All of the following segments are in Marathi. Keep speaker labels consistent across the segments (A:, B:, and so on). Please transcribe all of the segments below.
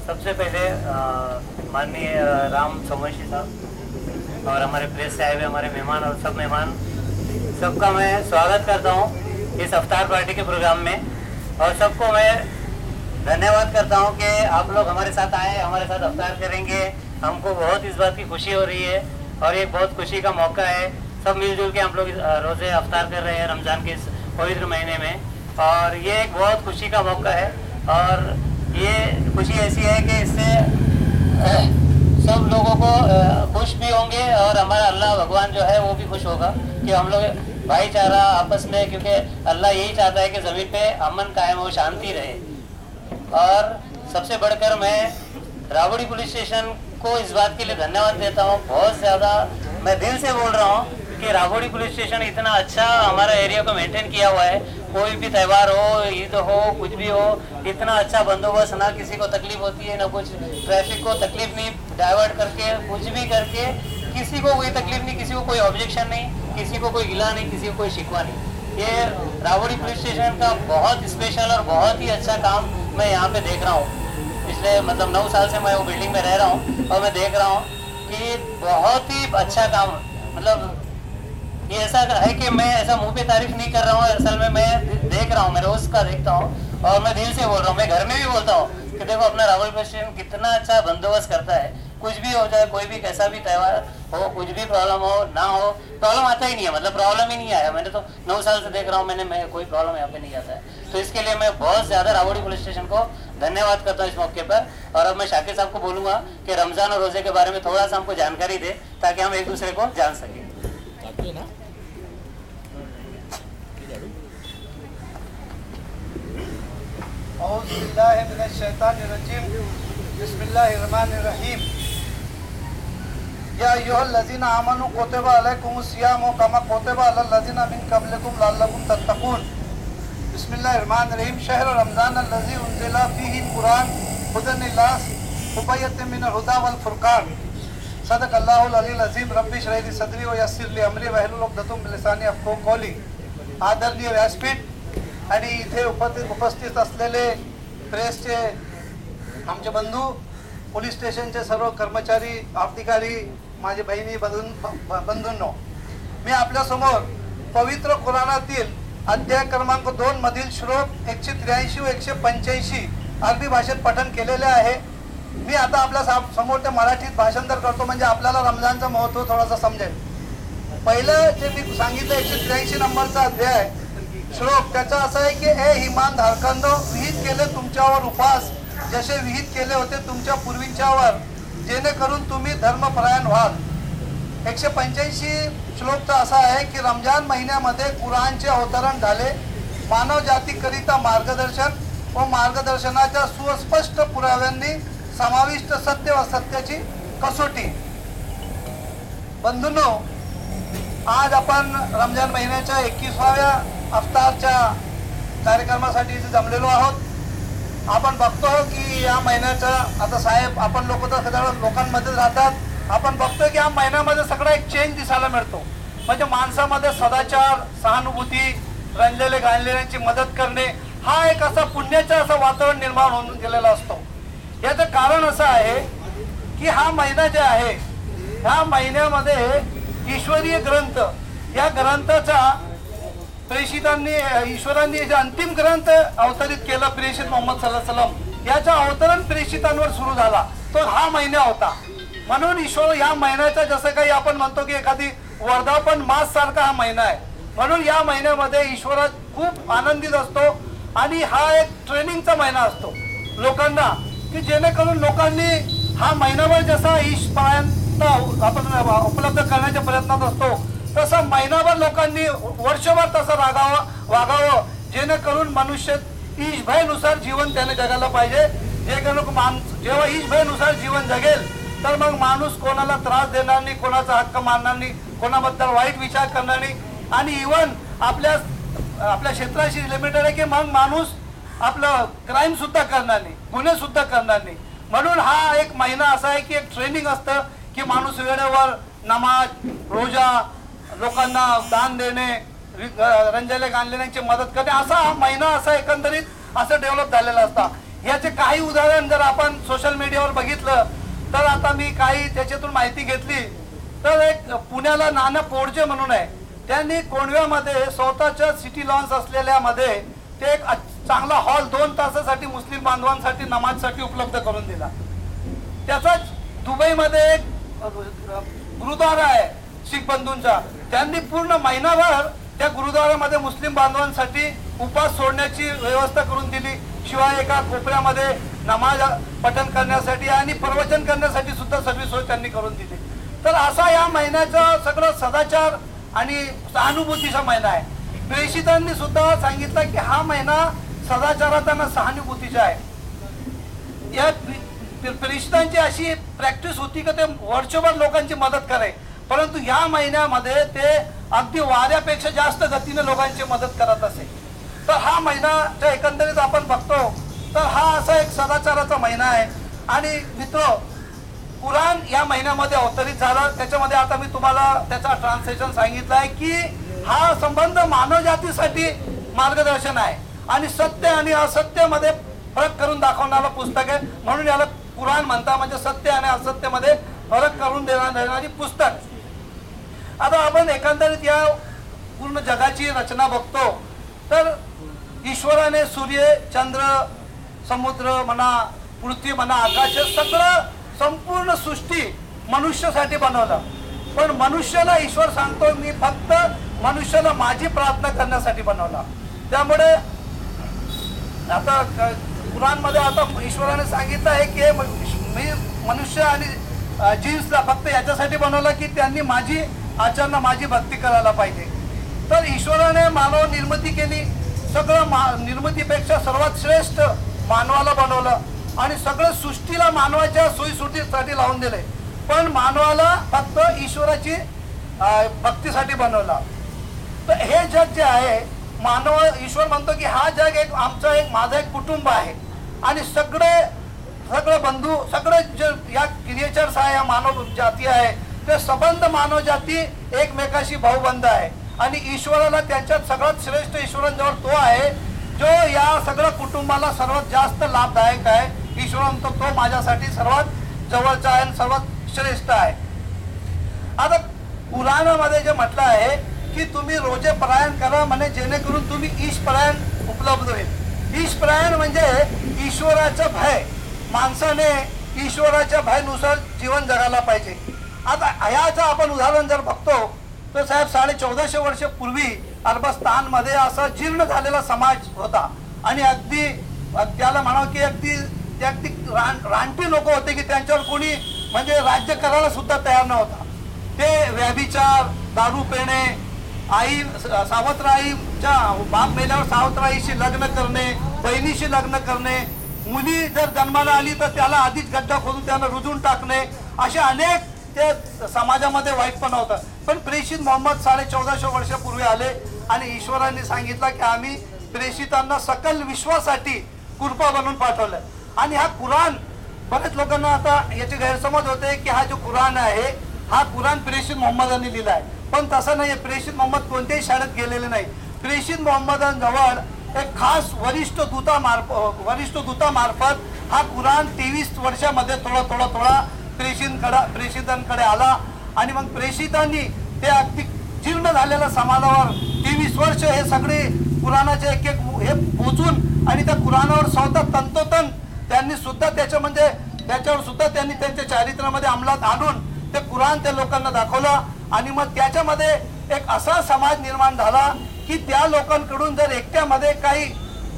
A: सबसे पहले माननीय राम समोशी साहब और हमारे प्रेस से आए हुए हमारे मेहमान और सब मेहमान सबका मैं स्वागत करता हूँ इस अवतार पार्टी के प्रोग्राम में। और सबको मैं धन्यवाद करता हूँ कि आप लोग हमारे साथ आए, हमारे साथ अवतार करेंगे। हमको बहुत इस बात की खुशी हो रही है और एक बहुत खुशी का मौका है। सब मिलजुल के हम लोग रोज़े अवतार कर रहे हैं रमज़ान के इस पवित्र महीने में, और ये एक बहुत खुशी का मौका है। और ये खुशी ऐसी है कि इससे सब लोगों को खुश भी होंगे और हमारा अल्लाह भगवान जो है वो भी खुश होगा कि हम लोग भाईचारा आपस में, क्योंकि अल्लाह यही चाहता है कि ज़मीन पे अमन कायम हो, शांति रहे। और सबसे बढ़कर मैं रावड़ी पुलिस स्टेशन को इस बात के लिए धन्यवाद देता हूँ। बहुत ज़्यादा मैं दिल से बोल रहा हूँ कि रावड़ी पुलिस स्टेशन इतना अच्छा हमारा एरिया को मेंटेन किया हुआ है। कोई भी त्यौहार हो, ईद हो, कुछ भी हो, इतना अच्छा बंदोबस्त, ना किसी को तकलीफ होती है, ना कुछ ट्रैफिक को तकलीफ नहीं, डाइवर्ट करके कुछ भी करके किसी को कोई तकलीफ नहीं, किसी को कोई ऑब्जेक्शन नहीं, किसी को कोई गिला नहीं, किसी को कोई शिकवा नहीं। ये रावड़ी पुलिस स्टेशन का बहुत स्पेशल और बहुत ही अच्छा काम मैं यहाँ पे देख रहा हूँ। पिछले 9 साल से मैं वो बिल्डिंग में रह रहा हूँ और मैं देख रहा हूँ कि बहुत ही अच्छा काम, ये ऐसा है कि मैं ऐसा मुंह पे तारीफ नहीं कर रहा हूँ। असल में मैं देख रहा हूँ, मैं रोज का देखता हूँ और मैं दिल से बोल रहा हूँ। मैं घर में भी बोलता हूँ कि देखो अपना रावड़ी पुलिस स्टेशन कितना अच्छा बंदोबस्त करता है। कुछ भी हो जाए, कोई भी कैसा भी त्यौहार हो, कुछ भी प्रॉब्लम हो ना हो, प्रॉब्लम आता ही नहीं है, प्रॉब्लम ही नहीं आया। मैंने तो 9 साल से देख रहा हूँ, मैं कोई प्रॉब्लम यहाँ पे नहीं आता है। तो इसके लिए मैं बहुत ज्यादा रावड़ी पुलिस स्टेशन को धन्यवाद करता हूँ इस मौके पर। और अब मैं शाकिर साहब को बोलूंगा कि रमजान और रोजे के बारे में थोड़ा सा हमको जानकारी दे ताकि हम एक दूसरे को जान सके।
B: बिस्मिल्लाहिर्रहमानिर्रहीम। या अय्युहल्लज़ीना आमनू कुतिबा अलैकुमुस्सियामु कमा कुतिबा अलल्लज़ीना मिन क़ब्लिकुम लअल्लकुम तत्तक़ून। बिस्मिल्लाहिर्रहमानिर्रहीम। शहर रमज़ान अल्लज़ी उन्ज़िला फ़ीहिल कुरान हुदन लिन्नास वबय्यिनातिन मिनल हुदा वल फुरक़ान। सदक़ल्लाहुल अलीयुल अज़ीम। रब्बि इश्रह ली सदरी व यस्सिर ली अमरी वहलुल उक़दतम मिन लिसानी यफ़क़हू क़ौली। आदरणीय व्यासपीठ आणि इथे उपस्थित असलेले प्रेसचे आमचे बंधू, पोलीस स्टेशनचे सर्व कर्मचारी, अधिकारी, माझे बहिणी बंधूंनो, मी आपल्यासमोर पवित्र कुराणातील अध्याय क्रमांक 2 मधील श्लोक 183 व 185 अरबी भाषेत पठण केलेले आहे। मी आता आपल्या समोर ते मराठीत भाषांतर करतो म्हणजे आपल्याला रमजानचं महत्त्व थोडंसं समजेल। पहिलं जे मी सांगितलं 183 नंबरचा अध्याय श्लोक, त्याचा असा आहे की ए इमान धारकांनो, विहित केले तुमच्यावर उपास जसे विहित केले होते तुमच्या पूर्वींच्यावर, जेणेकरून तुम्ही धर्मपरायण व्हाल। 185 श्लोकचा असा आहे की रमजान महिन्यामध्ये कुराणचे अवतरण झाले, मानव जातीकरिता मार्गदर्शन व मार्गदर्शनाच्या सुस्पष्ट पुराव्यांनी समाविष्ट सत्य व सत्याची कसोटी। बंधूंनो, आज आपण रमजान महिन्याच्या 21व्या अफ्तारच्या कार्यक्रमासाठी इथे जमलेलो आहोत। आपण बघतो की या महिन्याचा, आता साहेब आपण लोक तर सगळ्या लोकांमध्ये राहतात, आपण बघतो की या महिन्यामध्ये सगळा एक चेंज दिसायला मिळतो। म्हणजे माणसामध्ये सदाचार, सहानुभूती, रंजलेले गांजलेल्यांची मदत करणे, हा एक असा पुण्याचा असं वातावरण निर्माण होऊन गेलेला असतो। याचं कारण असं आहे की हा महिना जे आहे, ह्या महिन्यामध्ये ईश्वरीय ग्रंथ, या ग्रंथाचा प्रेषितांनी, ईश्वरांनी जे अंतिम ग्रंथ अवतरित केला, प्रेषित मोहम्मद सल्लल्लाहु अलैहि वसल्लम, याचा अवतरण प्रेषितांवर सुरू झाला, तो हा महिना होता। म्हणून ईश्वर या महिन्याचा, जसं काही आपण म्हणतो की एखादी वर्धापन मास सारखा हा महिना आहे, म्हणून या महिन्यामध्ये ईश्वर खूप आनंदित असतो आणि हा एक ट्रेनिंगचा महिना असतो लोकांना, की जेणेकरून लोकांनी हा महिनाभर जसा ईशपर्यंत आपण उपलब्ध करण्याच्या प्रयत्नात असतो, तसं महिनाभर लोकांनी वर्षभर तसं वागावं, जेणेकरून मनुष्य ईशभयनुसार जीवन त्याने जगायला पाहिजे। जेव्हा ईशभयनुसार जीवन जगेल तर मग माणूस कोणाला त्रास देणार नाही, कोणाचा हक्क मानणार नाही, कोणाबद्दल वाईट विचार करणार नाही, आणि इव्हन आपल्या क्षेत्राशी रिलेटेड आहे की मग माणूस आपलं क्राईम सुद्धा करणार नाही, गुन्हे सुद्धा करणार नाही। म्हणून हा एक महिना असा आहे की एक ट्रेनिंग असतं की माणूस वेळेवर नमाज, रोजा, लोकांना दान देणे, रंजले गांजलेल्यांची मदत करणे, असा हा महिना असा एकंदरीत असं डेव्हलप झालेलं असतं. याचे काही उदाहरण जर आपण सोशल मीडियावर बघितलं तर आता मी काही त्याच्यातून माहिती घेतली तर एक पुण्याला नाना पोडजे म्हणून आहे, त्यांनी कोंडव्यामध्ये स्वतःच्या सिटी लॉन्स असलेल्या मध्ये ते एक चांगला हॉल 2 तासासाठी मुस्लिम बांधवांसाठी नमाजसाठी उपलब्ध करून दिला. त्याचाच दुबईमध्ये एक गुरुद्वारा आहे शीख बंधूंचा, त्यांनी पूर्ण महिनाभर त्या गुरुद्वारामध्ये मुस्लिम बांधवांसाठी उपास सोडण्याची व्यवस्था करून दिली. शिवाय एका कोपऱ्यामध्ये नमाज पठण करण्यासाठी आणि प्रवचन करण्यासाठी सुद्धा सगळी सोय त्यांनी करून दिली. तर असा या महिन्याचा सगळं सदाचार आणि सहानुभूतीचा महिना आहे. प्रेषितांनी सुद्धा सांगितलं की हा महिना सदाचाराचा आणि सहानुभूतीचा आहे. या प्रेषितांची अशी प्रॅक्टिस होती की ते वर्षभर लोकांची मदत करे, परंतु या महिन्यामध्ये ते अगदी वाऱ्यापेक्षा जास्त गतीने लोकांची मदत करत असे. तर हा महिना एकंदरीत आपण बघतो तर हा असा एक सदाचाराचा महिना आहे. आणि मित्र, कुराण या महिन्यामध्ये अवतरित झाला. त्याच्यामध्ये आता मी तुम्हाला त्याचा ट्रान्सलेशन सांगितलं आहे की हा संबंध मानवजातीसाठी मार्गदर्शन आहे आणि सत्य आणि असत्यमध्ये फरक करून दाखवणारं पुस्तक आहे, म्हणून याला कुराण म्हणतात. म्हणजे सत्य आणि असत्यमध्ये फरक करून देणारी पुस्तक. आता आपण एकंदरीत या पूर्ण जगाची रचना बघतो तर ईश्वराने सूर्य, चंद्र, समुद्र म्हणा, पृथ्वी म्हणा, आकाश सगळं संपूर्ण सृष्टी मनुष्यासाठी बनवलं. पण मनुष्याला ईश्वर सांगतो मी फक्त मनुष्याला माझी प्रार्थना करण्यासाठी बनवला. त्यामुळे आता कुराणमध्ये आता ईश्वराने सांगितलं आहे की मी मनुष्य आणि जीन्सला फक्त याच्यासाठी बनवलं की त्यांनी माझी आचरण, माझी भक्ती करायला पाहिजे. तर ईश्वराने मानव निर्मिती केली. सगळं निर्मितीपेक्षा सर्वात श्रेष्ठ मानवाला बनवलं आणि सगळं सृष्टीला मानवाच्या सोयीसुटीसाठी लावून दिले. पण मानवाला फक्त ईश्वराची भक्तीसाठी बनवला. तर हे जग जे आहे, मानव, ईश्वर म्हणतो की हा जग एक आमचा एक माझा एक कुटुंब आहे आणि सगळे बंधू, सगळे जे या क्रिएचर्स आहे, या मानव जाती आहे, ते संबंध मानव जाती एकमेकाशी भाऊबंद आहे. आणि ईश्वराला त्यांच्यात सगळ्यात श्रेष्ठ ईश्वरांजवळ तो आहे जो या सगळ्या कुटुंबाला सर्वात जास्त लाभदायक आहे. ईश्वर म्हणतो तो माझ्यासाठी सर्वात जवळचा आहे आणि सर्वात श्रेष्ठ आहे. आता कुराणामध्ये जे म्हटलं आहे की तुम्ही रोजे परायण करा म्हणे, जेणेकरून तुम्ही ईशपरायण उपलब्ध होईल. ईशपरायण म्हणजे ईश्वराचं भय. माणसाने ईश्वराच्या भयानुसार जीवन जगायला पाहिजे. आता याचं आपण उदाहरण जर बघतो तर साहेब 1450 वर्षापूर्वी अरबस्तानमध्ये असा जीर्ण झालेला समाज होता आणि अगदी त्याला म्हणावं की अगदी रानटी लोक होते की त्यांच्यावर कोणी म्हणजे राज्य करायला सुद्धा तयार नव्हता. ते व्यभिचार, दारू पिणे, आई सावत्राईच्या बाप मेल्यावर सावत्राईशी लग्न करणे, बहिणीशी लग्न करणे, मुली जर जन्माला आली तर त्याला आधीच गड्डा खोदून त्यांना रुजून टाकणे, असे अनेक ते समाजामध्ये वाईटपणा होतं. पण प्रेषित मोहम्मद 1450 वर्षापूर्वी आले आणि ईश्वरांनी सांगितलं की आम्ही प्रेषितांना सकल विश्वासाठी कृपा बनवून पाठवलं. आणि हा कुराण, बरेच लोकांना आता याचे गैरसमज होते की हा जो कुराण आहे हा कुराण प्रेषित मोहम्मदांनी लिहिला आहे, पण तसं नाही. प्रेषित मोहम्मद कोणत्याही शाळेत गेलेले नाही. प्रेषित मोहम्मदांजवळ एक खास वरिष्ठ दूतामार्फत हा कुराण 23 वर्षामध्ये थोडा प्रेषितांकडे आला. आणि मग प्रेषितांनी ते अगदी जीर्ण झालेल्या समाजावर 23 वर्ष हे सगळे कुराणाचे एक हे पोचून आणि त्या कुराणावर स्वतः तंतोतंत त्यांनी सुद्धा त्याच्यावर सुद्धा त्यांनी त्यांच्या चारित्र्यामध्ये अंमलात आणून ते कुराण त्या लोकांना दाखवलं. आणि मग त्याच्यामध्ये एक असा समाज निर्माण झाला की त्या लोकांकडून जर एकट्यामध्ये काही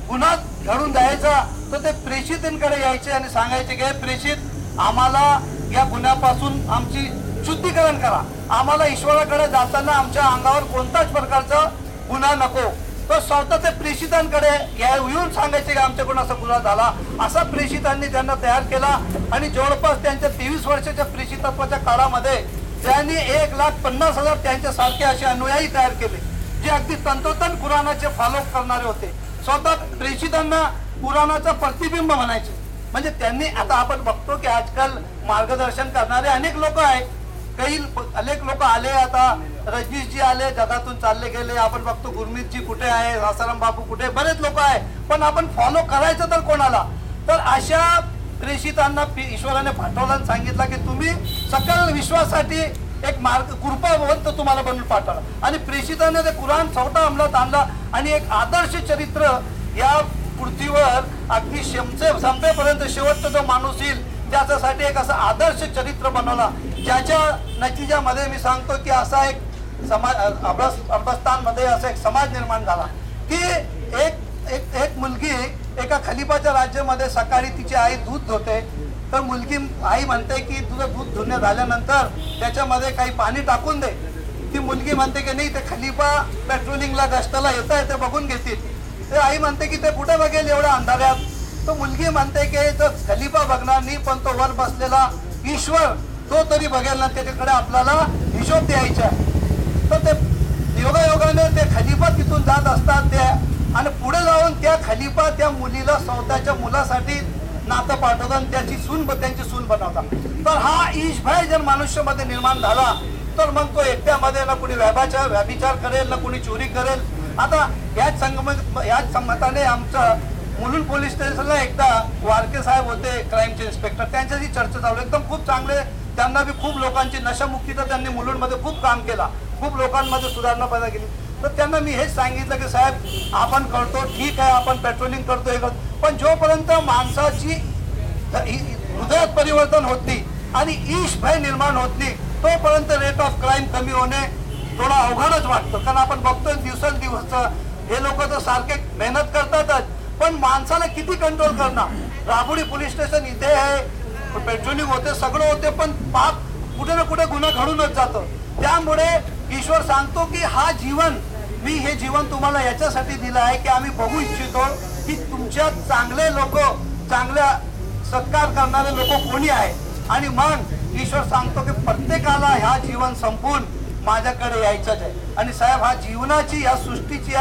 B: गुन्हा घडून जायचा तर ते प्रेषितांकडे यायचे आणि सांगायचे की प्रेषित आम्हाला या गुन्ह्यापासून आमची शुद्धीकरण करा, आम्हाला ईश्वराकडे जाताना आमच्या अंगावर कोणताच प्रकारचा गुन्हा नको. तो स्वतः ते प्रेषितांकडे येऊन सांगायचे की आमच्याकडून असा गुन्हा झाला. असा प्रेषितांनी त्यांना तयार केला आणि जवळपास त्यांच्या 23 वर्षाच्या प्रेषितत्वाच्या काळामध्ये त्यांनी 1,50,000 त्यांच्यासारखे असे अनुयायी तयार केले जे अगदी तंतोतंत कुराणाचे फॉलो करणारे होते. स्वतः प्रेषितांना कुराणाचा प्रतिबिंब म्हणायचे. म्हणजे त्यांनी, आता आपण बघतो की आजकाल मार्गदर्शन करणारे अनेक लोक आहेत काही अनेक लोक आले, आता रजनीशजी आले, जगातून चालले गेले, आपण बघतो गुरमीतजी कुठे आहे, रासाराम बापू कुठे, बरेच लोक आहे, पण आपण फॉलो करायचं तर कोणाला? तर अशा प्रेषितांना ईश्वराने पाठवलं आणि सांगितलं की तुम्ही सकल विश्वासाठी एक मार्ग कृपावंत तुम्हाला बनवून पाठवला, आणि प्रेषिताने ते कुराण चौथा अंमलात आणला आणि एक आदर्श चरित्र या पृथ्वीवर अगदी संपेपर्यंत शेवटचा जो माणूस येईल त्याच्यासाठी एक असं आदर्श चरित्र बनवला, ज्याच्या नतिजामध्ये मी सांगतो की असा एक समाज अफगाणिस्तानमध्ये असा एक समाज निर्माण झाला की एक मुलगी एका खलिफाच्या राज्यामध्ये सकाळी तिची आई दूध धुते, तर मुलगी आई म्हणते की तुझं दूध धुणे झाल्यानंतर त्याच्यामध्ये काही पाणी टाकून दे. ती मुलगी म्हणते की नाही, ते खलिफा पेट्रोलिंगला गस्ताला येत आहे, ते बघून घेतील. ते आई म्हणते की ते कुठे बघेल एवढ्या अंधाऱ्यात? तो मुलगी म्हणते की तो खलिफा बघणार नाही, पण तो वर बसलेला ईश्वर तो तरी बघेल ना, त्याच्याकडे आपल्याला हिशोब द्यायचा. तर ते योगायोगाने ते खलिफा तिथून जात असतात ते, आणि पुढे जाऊन त्या खलिफा त्या मुलीला स्वतःच्या मुलासाठी नातं पाठवतात आणि त्यांची सून बनवतात. तर हा ईशभय जर मनुष्यामध्ये निर्माण झाला तर मग तो एकट्यामध्ये ना कोणी व्यभिचार करेल, ना कोणी चोरी करेल. आता याच संमताने आमचं मुलुंड पोलीस स्टेशनला एकदा वारके साहेब होते, क्राईमचे इन्स्पेक्टर, त्यांच्याशी चर्चा चालू, एकदम खूप चांगले, त्यांना बी खूप लोकांची नशामुक्तीचं त्यांनी मुलुंडमध्ये खूप काम केला, खूप लोकांमध्ये सुधारणा पैदा केली. तर त्यांना मी हेच सांगितलं की साहेब आपण करतो ठीक आहे, आपण पेट्रोलिंग करतो हे करतो, पण जोपर्यंत माणसाची हृदयात परिवर्तन होत नाही आणि ईश भय निर्माण होत नाही तोपर्यंत रेट ऑफ क्राईम कमी होणे थोडा अवघडच वाटतं. कारण आपण बघतोय दिवसेंदिवस हे लोक तर सारखे मेहनत करतातच, पण माणसाला किती कंट्रोल करणार? राबुडी पोलीस स्टेशन इथे आहे, पेट्रोलिंग होते, सगळं होते, पण पाप कुठे ना कुठे गुन्हा घडूनच जातो. त्यामुळे ईश्वर सांगतो की हा जीवन, मी हे जीवन तुम्हाला याच्यासाठी दिलं आहे की आम्ही बघू इच्छितो की तुमच्या चांगले लोक, चांगल्या सत्कार करणारे लोक कोणी आहे. आणि मग ईश्वर सांगतो की प्रत्येकाला ह्या जीवन संपून माझ्याकडे यायचंच आहे. आणि साहेब हा जीवनाची, या सृष्टीची,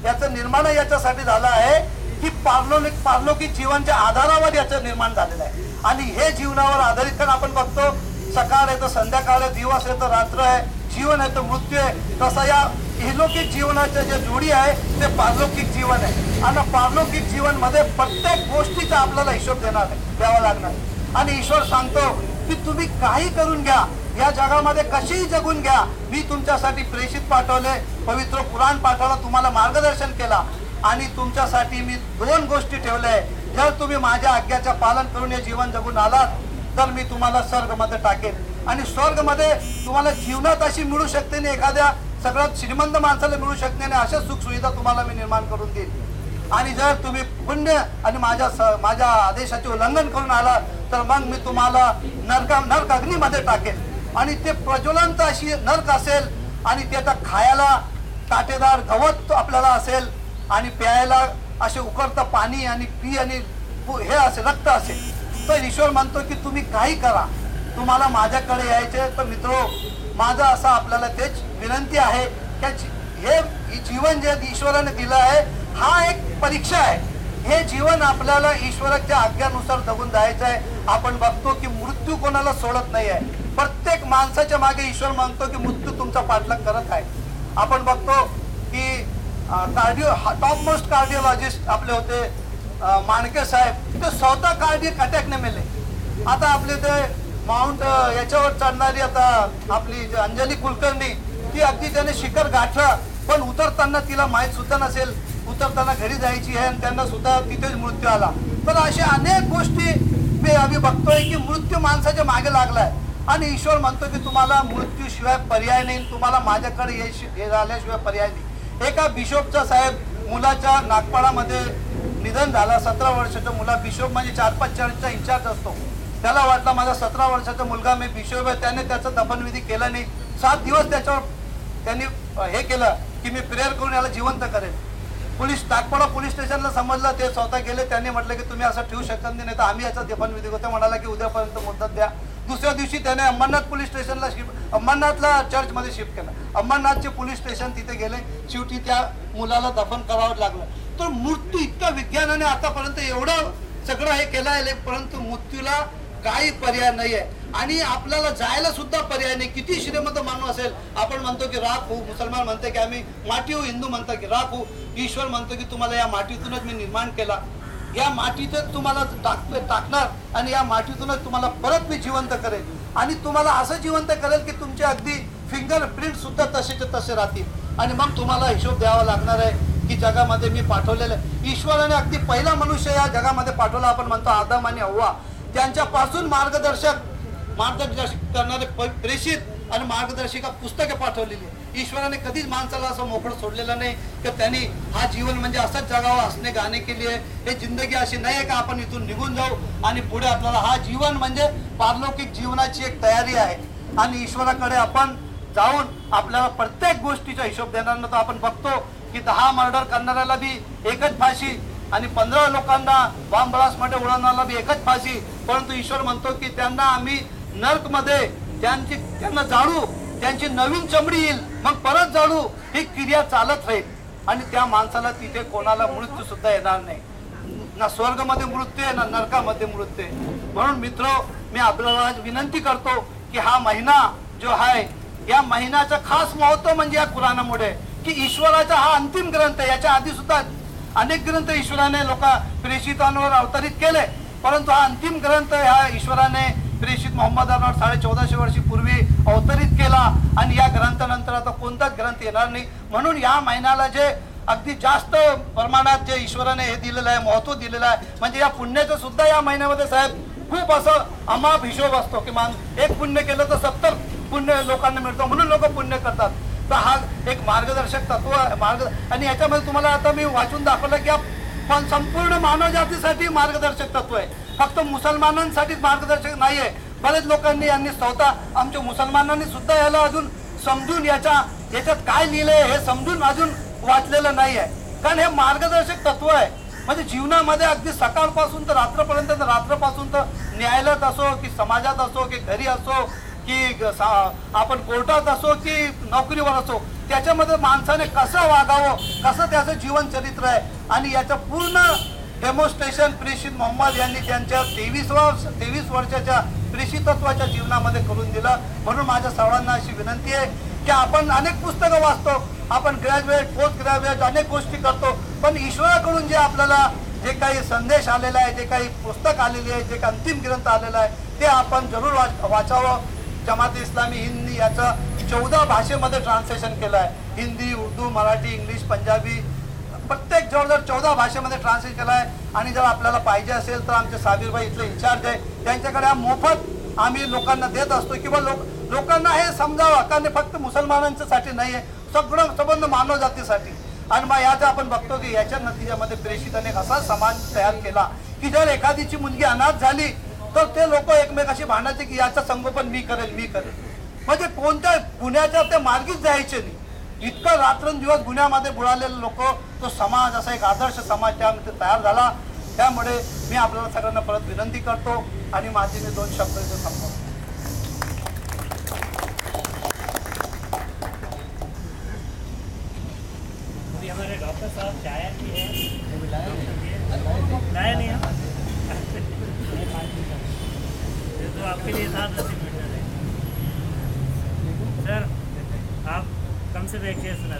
B: याचं निर्माण याच्यासाठी झालं आहे की पारलौकिक जीवनच्या आधारावर याचं निर्माण झालेलं आहे. आणि हे जीवनावर आधारित, कारण आपण बघतो सकाळ आहे तर संध्याकाळ आहे, दिवस आहे तर रात्र आहे, जीवन आहे तर मृत्यू आहे, तसं या इहलौकिक जीवनाचे जे जोडी आहे ते पारलौकिक जीवन आहे. आणि पारलौकिक जीवन मध्ये प्रत्येक गोष्टीचा आपल्याला हिशोब द्यावा लागणार. आणि ईश्वर सांगतो की तुम्ही काही करून घ्या, या जगामध्ये कशीही जगून घ्या, मी तुमच्यासाठी प्रेषित पाठवले, पवित्र पुराण पाठवला, तुम्हाला मार्गदर्शन केला, आणि तुमच्यासाठी मी 2 गोष्टी ठेवल्या. जर तुम्ही माझ्या आज्ञाचं पालन करून हे जीवन जगून आलात तर मी तुम्हाला स्वर्गमध्ये टाकेन. आणि स्वर्गमध्ये तुम्हाला जीवनात अशी मिळू शकते नाही, एखाद्या सगळ्यात श्रीमंत माणसाला मिळू शकते नाही, अशा सुख सुविधा तुम्हाला मी निर्माण करून देईन. आणि जर तुम्ही पुण्य आणि माझ्या आदेशाचे उल्लंघन करून आला तर मग मी तुम्हाला नरक अग्नीमध्ये टाकेन. आणि ते प्रज्वलंत अशी नरक असेल, आणि त्याचा खायला काटेदार गवत आपल्याला असेल, आणि प्यायला असे उकळतं पाणी, आणि आणि हे असेल, रक्त असेल. तर ईश्वर म्हणतो की तुम्ही काही करा, तुम्हाला माझ्याकडे यायचे. तर मित्रो, माझा असा आपल्याला तेच विनंती आहे की हे जीवन जे ईश्वराने दिलं आहे हा एक परीक्षा आहे. हे जीवन आपल्याला ईश्वराच्या आज्ञानुसार जगून जायचं आहे. आपण बघतो की मृत्यू कोणाला सोडत नाही आहे. प्रत्येक माणसाच्या मागे ईश्वर मागतो की मृत्यू तुमचा पाठलाग करत आहे. आपण बघतो की टॉप मोस्ट कार्डिओलॉजिस्ट आपले होते माणके साहेब, ते स्वतः कार्डियक अटॅकने मेले. आता आपले ते माउंट याच्यावर चढणारी आता आपली अंजली कुलकर्णी, ती अगदी त्याने शिखर गाठलं, पण उतरताना तिला माहीत सुद्धा नसेल, उतरताना घरी जायची आहे, आणि त्यांना सुद्धा तिथेच मृत्यू आला. तर अशा अनेक गोष्टी आम्ही बघतोय की मृत्यू माणसाच्या मागे लागलाय. आणि ईश्वर म्हणतो की तुम्हाला मृत्यूशिवाय पर्याय नाही, तुम्हाला माझ्याकडे हे झाल्याशिवाय पर्याय नाही. एका बिशोपचा साहेब मुलाच्या नागपाडामध्ये निधन झाला, 17 वर्षाचा मुला. बिशोप म्हणजे 4-5 चर्चचा इंचार्ज असतो. त्याला वाटलं माझा 17 वर्षाचा मुलगा, मी बिशोप आहे, त्याने त्याचा दफनविधी केला नाही. 7 दिवस त्याच्यावर त्यांनी हे केलं की मी प्रेयर करून याला जिवंत करेन. नागपाडा पोलीस स्टेशनला समजलं, ते स्वतः गेले. त्यांनी म्हटलं की तुम्ही असं ठेवू शकत नाही, तर आम्ही याचा दफनविधी करतो. म्हणाला की उद्यापर्यंत मुदत द्या. दुसऱ्या दिवशी त्याने अंबरनाथ पोलीस स्टेशनला अंबरनाथला चर्चमध्ये शिफ्ट केलं. अंबरनाथचे पोलीस स्टेशन तिथे गेले. शेवटी त्या मुलाला दफन करावं लागलं. तर मृत्यू इतका विज्ञानाने आतापर्यंत एवढं सगळं हे केलं आहे, परंतु मृत्यूला काही पर्याय नाहीये आणि आपल्याला जायला सुद्धा पर्याय नाही. किती श्रीमंत माणूस असेल, आपण म्हणतो की राख हो, मुसलमान म्हणते की आम्ही माती हो, हिंदू म्हणतात की राख हो, ईश्वर म्हणतो की तुम्हाला या मातीतूनच मी निर्माण केला, या मातीतच तुम्हाला टाकणार आणि या मातीतूनच तुम्हाला परत मी जिवंत करेल आणि तुम्हाला असं जिवंत करेल की तुमचे अगदी फिंगरप्रिंट सुद्धा तसेचे तसे राहतील आणि मग तुम्हाला हिशोब द्यावा लागणार आहे की जगामध्ये मी पाठवलेलं. ईश्वराने अगदी पहिला मनुष्य या जगामध्ये पाठवला, आपण म्हणतो आदम आणि हव्वा, त्यांच्यापासून मार्गदर्शक करणारे प्रेषित आणि मार्गदर्शिका पुस्तके पाठवलेली. ईश्वराने कधीच माणसाला असं मोकळं सोडलेलं नाही की त्यांनी हा जीवन म्हणजे असंच जगावं, हसणे गाणे केली आहे. हे जिंदगी अशी नाही आहे का आपण इथून निघून जाऊ आणि पुढे आपल्याला हा जीवन म्हणजे पारलौकिक जीवनाची एक तयारी आहे आणि ईश्वराकडे आपण जाऊन आपल्याला प्रत्येक गोष्टीचा हिशोब देणार. तर आपण बघतो की 10 मर्डर करणाऱ्याला बी एकच फाशी आणि 15 लोकांना बॉम्ब ब्लास्ट मध्ये उडवणाऱ्याला बी एकच फाशी, परंतु ईश्वर म्हणतो की त्यांना आम्ही नर्क मध्ये त्यांना जाळू, त्यांची नवीन चमडी येईल, मग परत जाळू. ही क्रिया चालत राहील आणि त्या माणसाला तिथे कोणाला मृत्यू सुद्धा येणार नाही, ना स्वर्गामध्ये मृत्यू आहे ना नरकामध्ये मृत्यू आहे. म्हणून मित्र, मी आपल्याला विनंती करतो की हा महिना जो आहे, या महिन्याचं खास महत्व म्हणजे या कुराणामुळे की ईश्वराचा हा अंतिम ग्रंथ आहे. याच्या आधी सुद्धा अनेक ग्रंथ ईश्वराने प्रेषितांवर अवतरित केले, परंतु हा अंतिम ग्रंथ ह्या ईश्वराने प्रेषित मोहम्मदांवर 1450 वर्षीपूर्वी अवतरित केला आणि या ग्रंथानंतर आता कोणताच ग्रंथ येणार नाही. म्हणून या महिन्याला जे अगदी जास्त प्रमाणात जे ईश्वराने हे दिलेलं आहे, महत्व दिलेलं आहे, म्हणजे या पुण्याचं सुद्धा या महिन्यामध्ये साहेब खूप असं अमाप हिशोब असतो की मग एक पुण्य केलं तर 70 पुण्य लोकांना मिळतं, म्हणून लोक पुण्य करतात. तर हा एक मार्गदर्शक तत्व आणि याच्यामध्ये तुम्हाला आता मी वाचून दाखवलं की पण संपूर्ण मानव जातीसाठी मार्गदर्शक तत्व आहे, फक्त मुसलमानांसाठीच मार्गदर्शक नाही आहे. बरेच लोकांनी यांनी स्वतः आमच्या मुसलमानांनी सुद्धा याला अजून समजून याच्यात काय लिहिलंय हे समजून अजून वाचलेलं नाही आहे. कारण हे मार्गदर्शक तत्व आहे, म्हणजे जीवनामध्ये अगदी सकाळपासून तर रात्रपर्यंत, रात्रपासून तर न्यायालयात असो की समाजात असो की घरी असो की आपण कोर्टात असो की नोकरीवर असो, त्याच्यामध्ये माणसाने कसं वागावं, कसं त्याचं जीवन चरित्र आहे आणि याचं पूर्ण डेमॉन्स्ट्रेशन प्रेषित मोहम्मद यांनी त्यांच्या 23 वर्षाच्या प्रेषितत्वाच्या जीवनामध्ये करून दिलं. म्हणून माझ्या सर्वांना अशी विनंती आहे की आपण अनेक पुस्तकं वाचतो, आपण ग्रॅज्युएट, पोस्ट ग्रॅज्युएट अनेक गोष्टी करतो, पण ईश्वराकडून जे आपल्याला जे काही संदेश आलेला आहे, जे काही पुस्तक आलेली आहे, जे काही अंतिम ग्रंथ आलेला आहे, ते आपण जरूर वाचावं. जमात इस्लामी हिंदी याचं 14 भाषेमध्ये ट्रान्सलेशन केलं आहे. हिंदी, उर्दू, मराठी, इंग्लिश, पंजाबी, प्रत्येक जवळजवळ 14 भाषेमध्ये ट्रान्सलेट केलं आहे. आणि जर आपल्याला पाहिजे असेल तर आमचे साबीरभाई इथले इन्चार्ज आहे, त्यांच्याकडे हा मोफत आम्ही लोकांना देत असतो किंवा लोकांना हे समजावं, कारण हे फक्त मुसलमानांच्यासाठी नाही आहे, सगळं संबंध मानव जातीसाठी. आणि मग याचा आपण बघतो की याच्या नतिजामध्ये प्रेषिताने असा समाज तयार केला की जर एखादीची मुलगी अनाथ झाली तर ते लोक एकमेकाशी भांडायचे की याचं संगोपन मी करेल. म्हणजे कोणत्या गुन्ह्याच्या ते मार्गीच जायचे नाही, इतकं रात्रंदिवस गुन्ह्यामध्ये बुडालेले लोक, तो समाज असा एक आदर्श समाज त्यामध्ये तयार झाला. त्यामुळे मी आपल्याला सगळ्यांना परत विनंती करतो आणि माझे मी 2 शब्द इथे थांबवतो.
A: हमारे डॉक्टर साहब चाय भी है, लाया नहीं है तो आपके लिए था 10 मिनट है सर, आप कम से बैठिए सुना.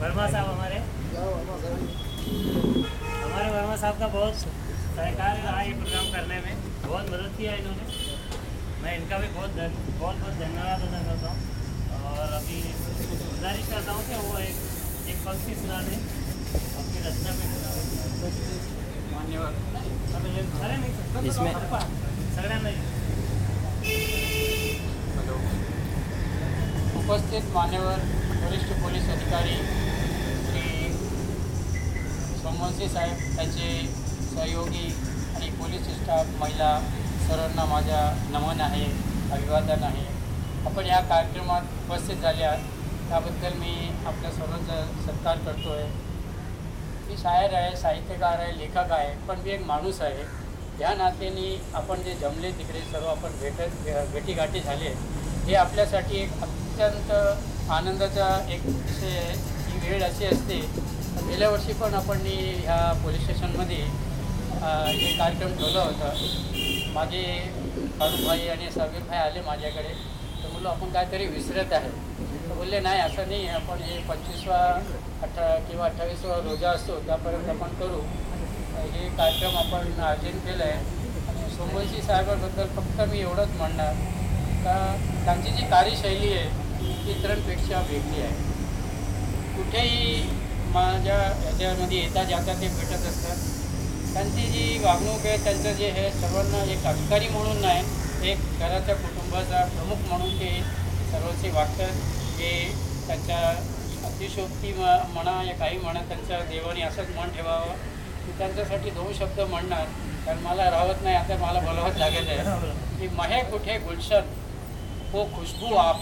A: वर्मा साहब हमारे वर्मा साहब का बहुत सहकार रहा ये प्रोग्राम करने में, बहुत मदद किया इन्होंने. मैं इनका भी बहुत धन्यवाद अदा करता हूँ और अभी गुजारिश करता हूँ कि वो एक पंक्ति सुना दें अपनी रचना में. मान्यवर इसमें सगळ्यांना
C: उपस्थित मान्यवर वरिष्ठ पोलीस अधिकारी श्री सोमवंशी साहेब, त्यांचे सहयोगी आणि पोलीस स्टाफ, महिला सर्वांना माझा नमन आहे, अभिवादन आहे. आपण या कार्यक्रमात उपस्थित झाले आहात त्याबद्दल मी आपल्या सर्वांचा सत्कार करतो आहे. मी शायर आहे, साहित्यकार आहे, लेखक आहे, पण मी एक माणूस आहे. या नात्याने आपण जे जमले तिकडे सर्व आपण भेटीगाठी झाले, हे आपल्यासाठी एक अत्यंत आनंदाचा एक विषय आहे. ही वेळ अशी असते, गेल्या वर्षी पण आपण ह्या पोलीस स्टेशनमध्ये एक कार्यक्रम ठेवला होता माझे फारुखभाई आणि साबीरभाई आले माझ्याकडे. तर बोललो आपण काहीतरी विसरत आहे. तर बोलले नाही असं नाही, आपण हे 25वा किंवा 28वा रोजा असतो त्यापर्यंत आपण करू. हे कार्यक्रम आपण आयोजन केलं आहे. आणि सोमवंशी साहेबांबद्दल फक्त मी एवढंच म्हणणार का त्यांची जी कार्यशैली आहे ती इतरांपेक्षा वेगळी आहे. कुठेही माझ्या ह्याच्यामध्ये येता जाता ते भेटत असतात. त्यांची जी वागणूक आहे, त्यांचं जे हे सर्वांना एक अधिकारी म्हणून नाही, एक घराच्या कुटुंबाचा प्रमुख म्हणून ते सर्वांशी वागतात. ते त्यांच्या अतिशोक्ती म्हणा या काही म्हणा, त्यांच्या देवाने असंच मन ठेवावं. मी त्यांच्यासाठी 2 शब्द म्हणणार, कारण मला राहत नाही, आता मला बोलावंच लागत आहे की महक उठे गुलशन वो खुशबू आप,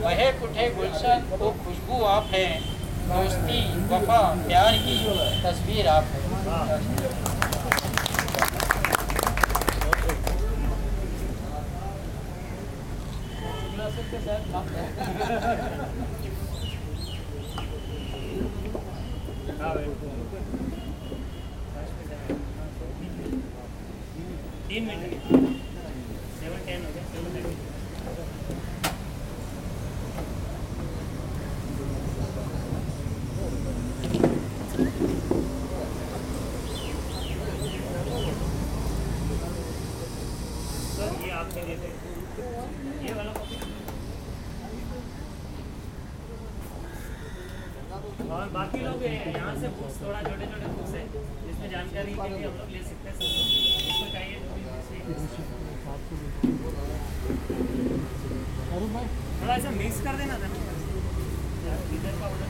C: महक उठे गुलशन वो खुशबू आप है, दोस्ती वफा प्यार की तस्वीर आप है.
A: तीन मिनट 7:10 हो गया. 7:30. सर ये आपके लिए ये वाला कॉपी और बाकी लोग यहाँ से बुक्स थोड़ा छोटे छोटे बुक्स है जिसमें जानकारी के लिए हम लोग ले सकते हैं. सब इसमें चाहिए थोड़ा ऐसा मिक्स कर देना था ना इधर का उधर.